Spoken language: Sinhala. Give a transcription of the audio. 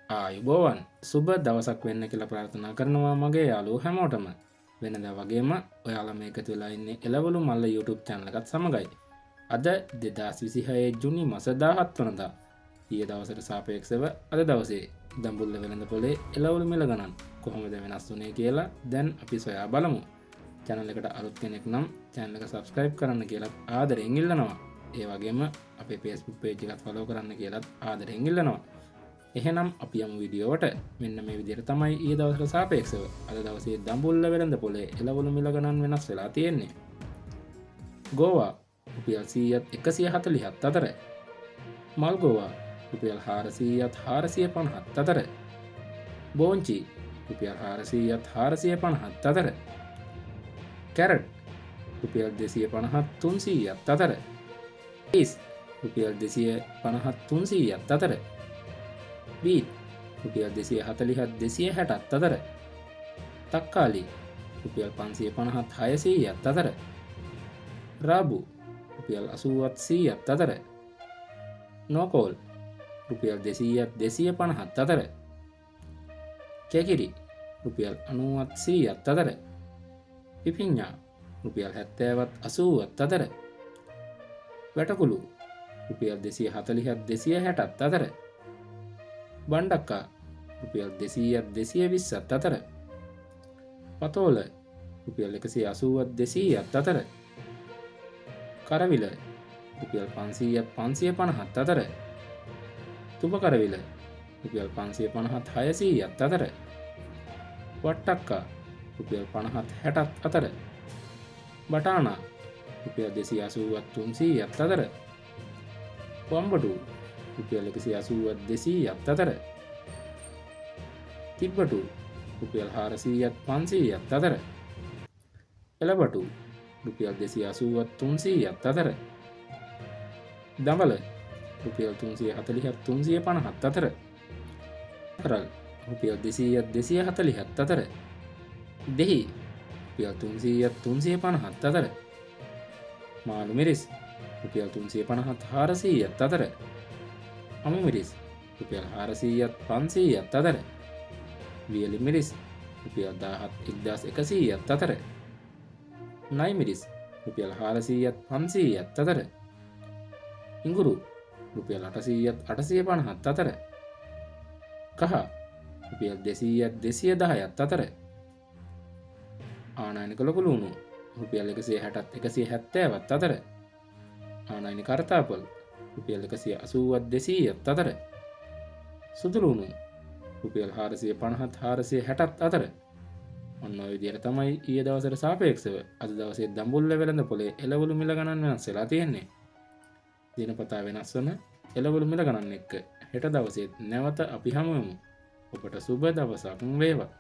ආයුබෝවන් සුබ දවසක් වෙන්න කියලා ප්‍රාර්ථනා කරනවා මගේ යාළුවෝ හැමෝටම. වෙනදා වගේම ඔයාලා මේක එකතු වෙලා ඉන්නේ එළවලු මල්ල YouTube channel එකත් සමගයි. අද 2026 ජුනි මාස 17 වෙනිදා. ඊයේ දවසට සාපේක්ෂව අද දවසේ දඹුල්ල වෙළඳ පොලේ එළවලු මිල ගණන් කොහොමද වෙනස් වුනේ කියලා දැන් අපි සොයා බලමු. channel එකට අලුත් කෙනෙක් නම් channel එක subscribe කරන්න කියලා ආදරෙන් ඉල්ලනවා. ඒ වගේම අපේ Facebook page එකත් follow කරන්න කියලාත් ආදරෙන් ඉල්ලනවා. එහෙනම් අපි යමු වීඩියෝවට. මෙන්න මේ විදිහට තමයි ඊයේ දවසට සාපේක්ෂව අද දවසේ දඹුල්ල වෙළඳ පොලේ එළවලු මිල ගණන් වෙනස් වෙලා තියෙන්නේ. ගෝවා රුපියල් 100ත් 147ත් අතර. මල් ගෝවා රුපියල් 400ත් 450ත් අතර. බෝංචි රුපියල් 400ත් 450ත් අතර. කැරට් රුපියල් 250ත් 300ත් අතර. රීස් රුපියල් 250ත් 300ත් අතර. බීට් රුපියල් 240ත් 260ත් අතර. තක්කාලි රුපියල් 550ත් 600ත් අතර. රාබු රුපියල් 80ත් 100ත් අතර. නෝකෝල් රුපියල් 200ත් 250ත් අතර. කැකිරි රුපියල් 90ත් 100ත් අතර. පිපිඤ්ඤා රුපියල් 70ත් 80ත් අතර. වැටකුළු රුපියල් 240ත් 260ත් අතර. බණ්ඩක්කා රුපියල් 200ත් 220ත් අතර. පතෝල රුපියල් 180ත් 200ත් අතර. කරවිල රුපියල් 500ත් 550ත් අතර. තුඹ කරවිල රුපියල් 550ත් 600ත් අතර. වට්ටක්කා රුපියල් 50ත් 60ත් අතර. බටානා රුපියල් 280ත් 300ත් අතර. වම්බටු රුපියල් 180ත් 200ත් අතර. තිබ්බටු රුපියල් 400ත් 500ත් අතර. එළබටු රුපියල් 280ත් 300ත් අතර. දඹල රුපියල් 340ත් 350ත් අතර. කරල් රුපියල් 200ත් 240ත් අතර. දෙහි රුපියල් 300ත් 350ත් අතර. මාළු මිරිස් රුපියල් 350ත් 400ත් අතර. අමු මිරිස් රුපියල් 400ත් 500ත් අතර. වියලි මිරිස් රුපියල් 1000ත් 1100ත් අතර. නයි මිරිස් රුපියල් 400ත් 500ත් අතර. ඉඟුරු රුපියල් 800ත් 850ත් අතර. කහ රුපියල් 200ත් 210ත් අතර. ආනයනික ලොකු ලුණු රුපියල් 160ත් 170ත් අතර. ආනයනික කරතාපොල් රුපියල් 180ත් 200ත් අතර. සුදු ලුණු රුපියල් 450ත් 460ත් අතර. ඔන්න ඔය විදිහට තමයි ඊයේ දවසට සාපේක්ෂව අද දවසේ දඹුල්ල වෙළඳ පොලේ එළවලු මිල ගණන් වෙනස් වෙලා තියෙන්නේ. දිනපතා වෙනස් වන එළවලු මිල ගණන් එක්ක හෙට දවසේත් නැවත අපි හමු වෙමු. ඔබට සුබ දවසක් වේවා.